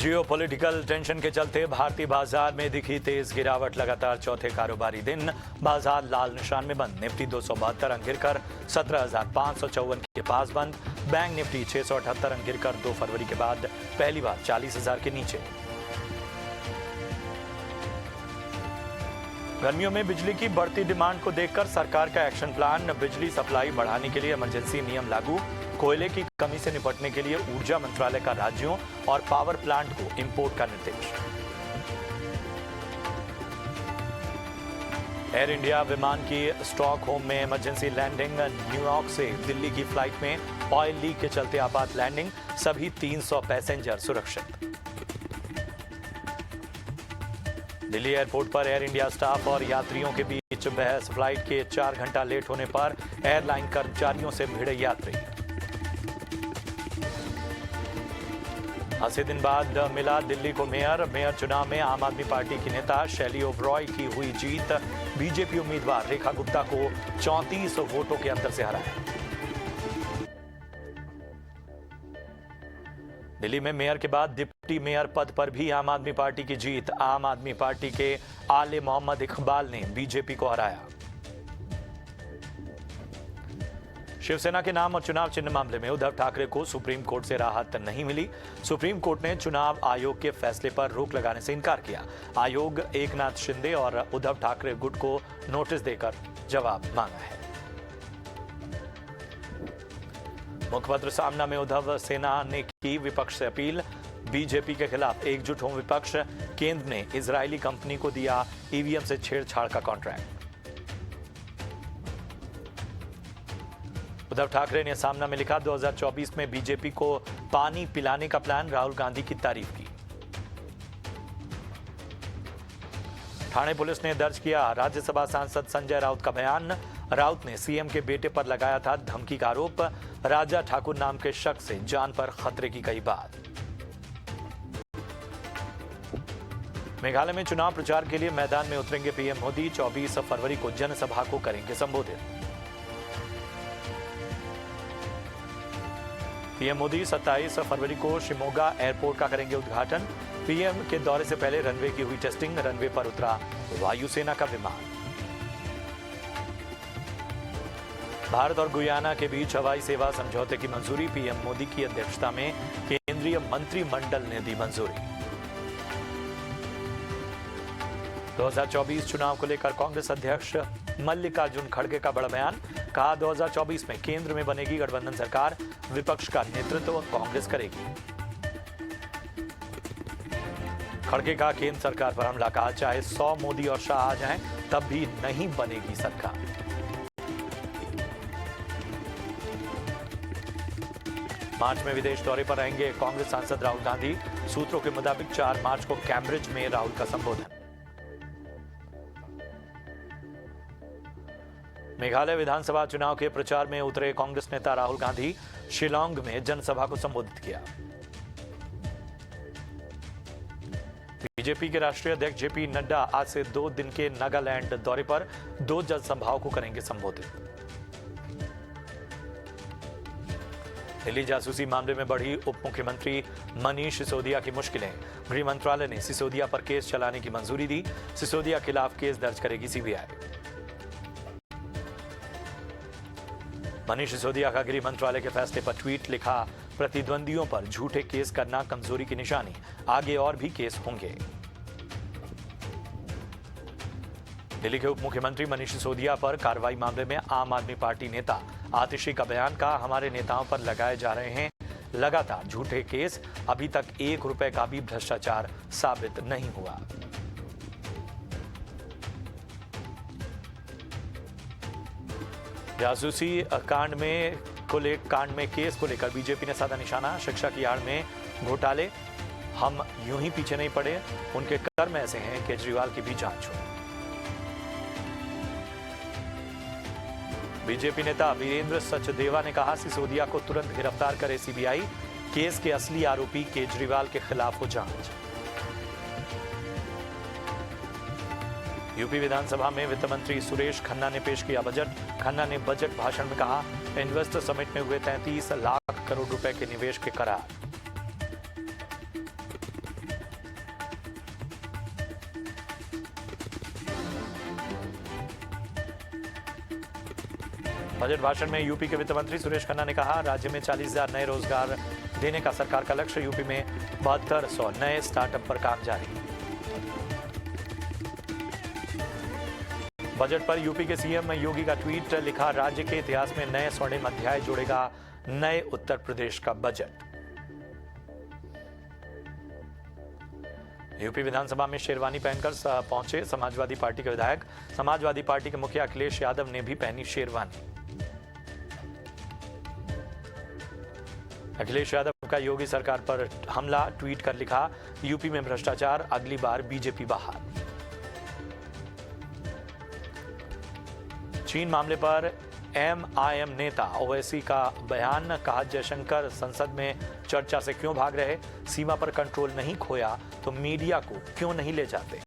Geopolitical tension के चलते भारतीय बाजार में दिखी तेज गिरावट। लगातार चौथे कारोबारी दिन बाजार लाल निशान में बंद। निफ्टी 272 अंक गिरकर 17,554 के पास बंद। बैंक निफ्टी 678 अंक गिरकर 2 फरवरी के बाद पहली बार 40,000 के नीचे। गर्मियों में बिजली की बढ़ती डिमांड को देखकर सरकार का एक्शन प्लान। बिजली सप्लाई बढ़ाने के लिए इमरजेंसी नियम लागू। कोयले की कमी से निपटने के लिए ऊर्जा मंत्रालय का राज्यों और पावर प्लांट को इंपोर्ट का निर्देश। एयर इंडिया विमान की स्टॉकहोम में इमरजेंसी लैंडिंग। न्यूयॉर्क से दिल्ली की फ्लाइट में ऑयल लीक के चलते आपात लैंडिंग। सभी 300 पैसेंजर सुरक्षित। दिल्ली एयरपोर्ट पर एयर इंडिया स्टाफ और यात्रियों के बीच बहस। फ्लाइट के 4 घंटा लेट होने पर एयरलाइन कर्मचारियों से भिड़े यात्री। 80 दिन बाद मिला दिल्ली को मेयर चुनाव में आम आदमी पार्टी की नेता शैली ओबरॉय की हुई जीत। बीजेपी उम्मीदवार रेखा गुप्ता को 34 वोटों के अंतर से हराया। दिल्ली में मेयर के बाद डिप्टी मेयर पद पर भी आम आदमी पार्टी की जीत। आम आदमी पार्टी के आले मोहम्मद इकबाल ने बीजेपी को हराया। शिवसेना के नाम और चुनाव चिन्ह मामले में उद्धव ठाकरे को सुप्रीम कोर्ट से राहत नहीं मिली। सुप्रीम कोर्ट ने चुनाव आयोग के फैसले पर रोक लगाने से इनकार किया। आयोग एकनाथ शिंदे और उद्धव ठाकरे गुट को नोटिस देकर जवाब मांगा है। मुखपत्र सामना में उद्धव सेना ने की विपक्ष से अपील। बीजेपी के खिलाफ एकजुट हो विपक्ष। केंद्र ने इजरायली कंपनी को दिया ईवीएम से छेड़छाड़ का कॉन्ट्रैक्ट। उद्धव ठाकरे ने सामना में लिखा, 2024 में बीजेपी को पानी पिलाने का प्लान। राहुल गांधी की तारीफ की। ठाणे पुलिस ने दर्ज किया राज्यसभा सांसद संजय राउत का बयान। राउत ने सीएम के बेटे पर लगाया था धमकी का आरोप। राजा ठाकुर नाम के शख्स से जान पर खतरे की कही बात। मेघालय में चुनाव प्रचार के लिए मैदान में उतरेंगे पीएम मोदी। 24 फरवरी को जनसभा को करेंगे संबोधित। पीएम मोदी 27 फरवरी को शिमोगा एयरपोर्ट का करेंगे उद्घाटन। पीएम के दौरे से पहले रनवे की हुई टेस्टिंग। रनवे पर उतरा वायुसेना का विमान। भारत और गुयाना के बीच हवाई सेवा समझौते की मंजूरी। पीएम मोदी की अध्यक्षता में केंद्रीय मंत्रिमंडल ने दी मंजूरी। 2024 चुनाव को लेकर कांग्रेस अध्यक्ष मल्लिकार्जुन खड़गे का बड़ा बयान। कहा, 2024 में केंद्र में बनेगी गठबंधन सरकार। विपक्ष का नेतृत्व कांग्रेस करेगी। खड़गे का केंद्र सरकार पर हमला। कहा, चाहे 100 मोदी और शाह आ जाएं, तब भी नहीं बनेगी सरकार। मार्च में विदेश दौरे पर रहेंगे कांग्रेस सांसद राहुल गांधी। सूत्रों के मुताबिक 4 मार्च को कैम्ब्रिज में राहुल का संबोधन। मेघालय विधानसभा चुनाव के प्रचार में उतरे कांग्रेस नेता राहुल गांधी। शिलांग में जनसभा को संबोधित किया। बीजेपी के राष्ट्रीय अध्यक्ष जेपी नड्डा आज से 2 दिन के नागालैंड दौरे पर 2 जनसभाओं को करेंगे संबोधित। दिल्ली जासूसी मामले में बढ़ी उप मुख्यमंत्री मनीष सिसोदिया की मुश्किलें। गृह मंत्रालय ने सिसोदिया पर केस चलाने की मंजूरी दी। सिसोदिया के खिलाफ केस दर्ज करेगी सीबीआई। मनीष सिसोदिया का गृह मंत्रालय के फैसले पर ट्वीट लिखा, प्रतिद्वंदियों पर झूठे केस करना कमजोरी की निशानी। आगे और भी केस होंगे। दिल्ली के उप मुख्यमंत्री मनीष सिसोदिया पर कार्रवाई मामले में आम आदमी पार्टी नेता आतिशी का बयान। का हमारे नेताओं पर लगाए जा रहे हैं लगातार झूठे केस। अभी तक 1 रुपए का भी भ्रष्टाचार साबित नहीं हुआ। जासूसी कांड में केस को लेकर बीजेपी ने साधा निशाना। शिक्षा की आड़ में घोटाले, हम यूं ही पीछे नहीं पड़े, उनके कर्म ऐसे हैं, केजरीवाल की भी जांच हो। बीजेपी नेता वीरेंद्र सचदेवा ने कहा, सिसोदिया को तुरंत गिरफ्तार करे सीबीआई। केस के असली आरोपी केजरीवाल के खिलाफ हो जांच। यूपी विधानसभा में वित्त मंत्री सुरेश खन्ना ने पेश किया बजट। खन्ना ने बजट भाषण में कहा, इन्वेस्टर समिट में हुए 33 लाख करोड़ रुपए के निवेश के करार। बजट भाषण में यूपी के वित्त मंत्री सुरेश खन्ना ने कहा, राज्य में 40,000 नए रोजगार देने का सरकार का लक्ष्य। यूपी में 7200 नए स्टार्टअप पर काम जारी। बजट पर यूपी के सीएम योगी का ट्वीट, लिखा, राज्य के इतिहास में नए स्वर्णिम अध्याय जोड़ेगा नए उत्तर प्रदेश का बजट। यूपी विधानसभा में शेरवानी पहनकर पहुंचे समाजवादी पार्टी के विधायक। समाजवादी पार्टी के मुखिया अखिलेश यादव ने भी पहनी शेरवानी। अखिलेश यादव का योगी सरकार पर हमला, ट्वीट कर लिखा, यूपी में भ्रष्टाचार, अगली बार बीजेपी बाहर। चीन मामले पर एमआईएम नेता ओवैसी का बयान, कहा, जयशंकर संसद में चर्चा से क्यों भाग रहे, सीमा पर कंट्रोल नहीं खोया तो मीडिया को क्यों नहीं ले जाते।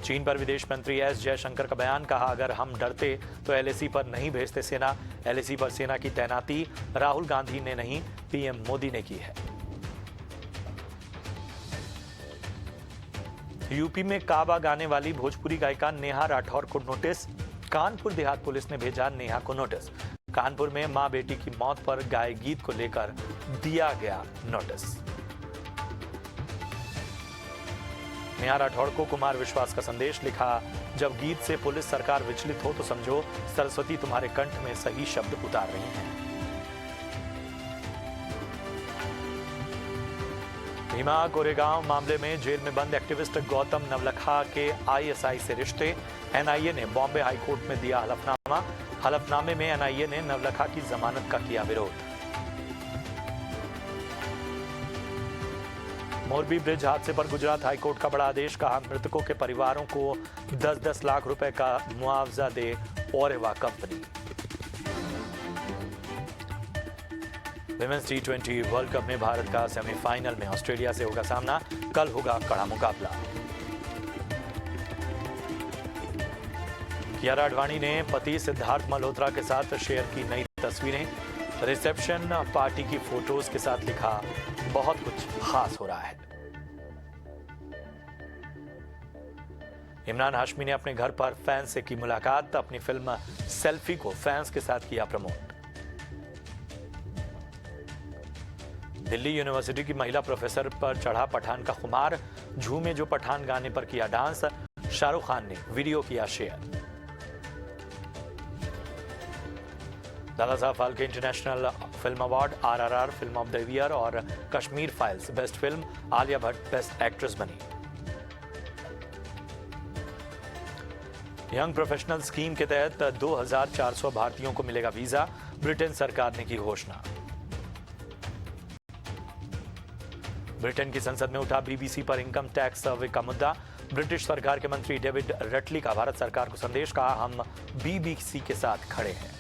चीन पर विदेश मंत्री एस जयशंकर का बयान, कहा, अगर हम डरते तो एलएसी पर नहीं भेजते सेना। एलएसी पर सेना की तैनाती राहुल गांधी ने नहीं, पीएम मोदी ने की है। यूपी में काबा गाने वाली भोजपुरी गायिका नेहा राठौर को नोटिस। कानपुर देहात पुलिस ने भेजा नेहा को नोटिस। कानपुर में मां बेटी की मौत पर गाए गीत को लेकर दिया गया नोटिस। नेहा राठौर को कुमार विश्वास का संदेश, लिखा, जब गीत से पुलिस सरकार विचलित हो तो समझो सरस्वती तुम्हारे कंठ में सही शब्द उतार रही हैं। भीमा कोरेगांव मामले में जेल में बंद एक्टिविस्ट गौतम नवलखा के आईएसआई से रिश्ते। एनआईए ने बॉम्बे हाईकोर्ट में दिया हलफनामा। हलफनामे में एनआईए ने नवलखा की जमानत का किया विरोध। मोरबी ब्रिज हादसे पर गुजरात हाईकोर्ट का बड़ा आदेश, कहा, मृतकों के परिवारों को 10-10 लाख रुपए का मुआवजा दे ओरेवा कंपनी। विमेंस टी20 वर्ल्ड कप में भारत का सेमीफाइनल में ऑस्ट्रेलिया से होगा सामना। कल होगा कड़ा मुकाबला। कियारा आडवाणी ने पति सिद्धार्थ मल्होत्रा के साथ शेयर की नई तस्वीरें। रिसेप्शन पार्टी की फोटोज के साथ लिखा, बहुत कुछ खास हो रहा है। इमरान हाशमी ने अपने घर पर फैंस से की मुलाकात। अपनी फिल्म सेल्फी को फैंस के साथ किया प्रमोट। दिल्ली यूनिवर्सिटी की महिला प्रोफेसर पर चढ़ा पठान का खुमार। झूमे जो पठान गाने पर किया डांस। शाहरुख खान ने वीडियो किया share. Dada Saheb Phalke international film award, RRR film of the year और Kashmir files best film. Alia Bhatt best actress बनी। यंग प्रोफेशनल स्कीम के तहत 2400 भारतीयों को मिलेगा वीजा। ब्रिटेन सरकार ने की घोषणा। ब्रिटेन की संसद में उठा बीबीसी पर इनकम टैक्स सर्वे का मुद्दा। ब्रिटिश सरकार के मंत्री डेविड रटली का भारत सरकार को संदेश, कहा, हम बीबीसी के साथ खड़े हैं।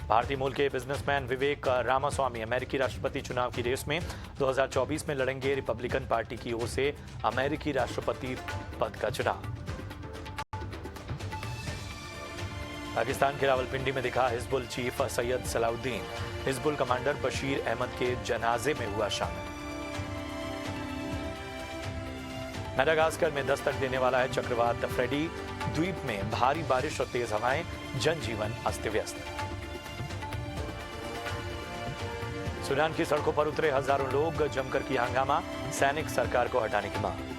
भारतीय मूल के बिजनेसमैन विवेक रामास्वामी अमेरिकी राष्ट्रपति चुनाव की रेस में। 2024 में लड़ेंगे। रिपब्लिकन पार्टी की ओर से अमेरिकी राष्ट्रपति पद का चुनाव। पाकिस्तान के रावलपिंडी में दिखा हिजबुल चीफ सैयद सलाउद्दीन। हिजबुल कमांडर बशीर अहमद के जनाजे में हुआ शामिल। मेडागास्कर में दस्तक देने वाला है चक्रवात फ्रेडी। द्वीप में भारी बारिश और तेज हवाएं, जनजीवन अस्त व्यस्त। सूडान की सड़कों पर उतरे हजारों लोग, जमकर किया हंगामा। सैनिक सरकार को हटाने की मांग।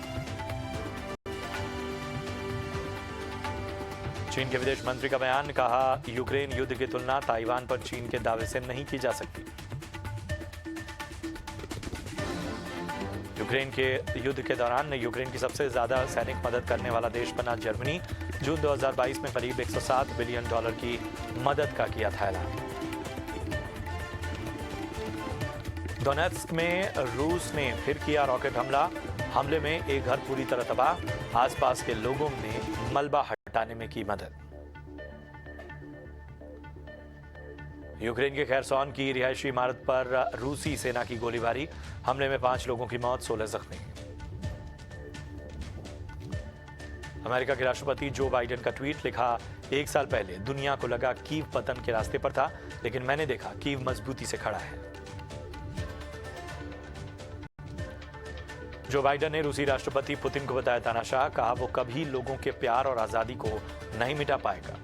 चीन के विदेश मंत्री का बयान, कहा, यूक्रेन युद्ध की तुलना ताइवान पर चीन के दावे से नहीं की जा सकती। यूक्रेन के युद्ध के दौरान यूक्रेन की सबसे ज्यादा सैनिक मदद करने वाला देश बना जर्मनी। जून 2022 में करीब $107 बिलियन की मदद का किया था ऐलान। डोनेत्स्क में रूस ने फिर किया रॉकेट हमला। हमले में एक घर पूरी तरह तबाह। आसपास के लोगों ने मलबा हटाने में की मदद। यूक्रेन के खैरसॉन की रिहायशी इमारत पर रूसी सेना की गोलीबारी। हमले में 5 लोगों की मौत, 16 जख्मी। अमेरिका के राष्ट्रपति जो बाइडेन का ट्वीट, लिखा, 1 साल पहले दुनिया को लगा कीव पतन के रास्ते पर था, लेकिन मैंने देखा कीव मजबूती से खड़ा है। जो बाइडेन ने रूसी राष्ट्रपति पुतिन को बताया तानाशाह, कहा वो कभी लोगों के प्यार और आजादी को नहीं मिटा पाएगा।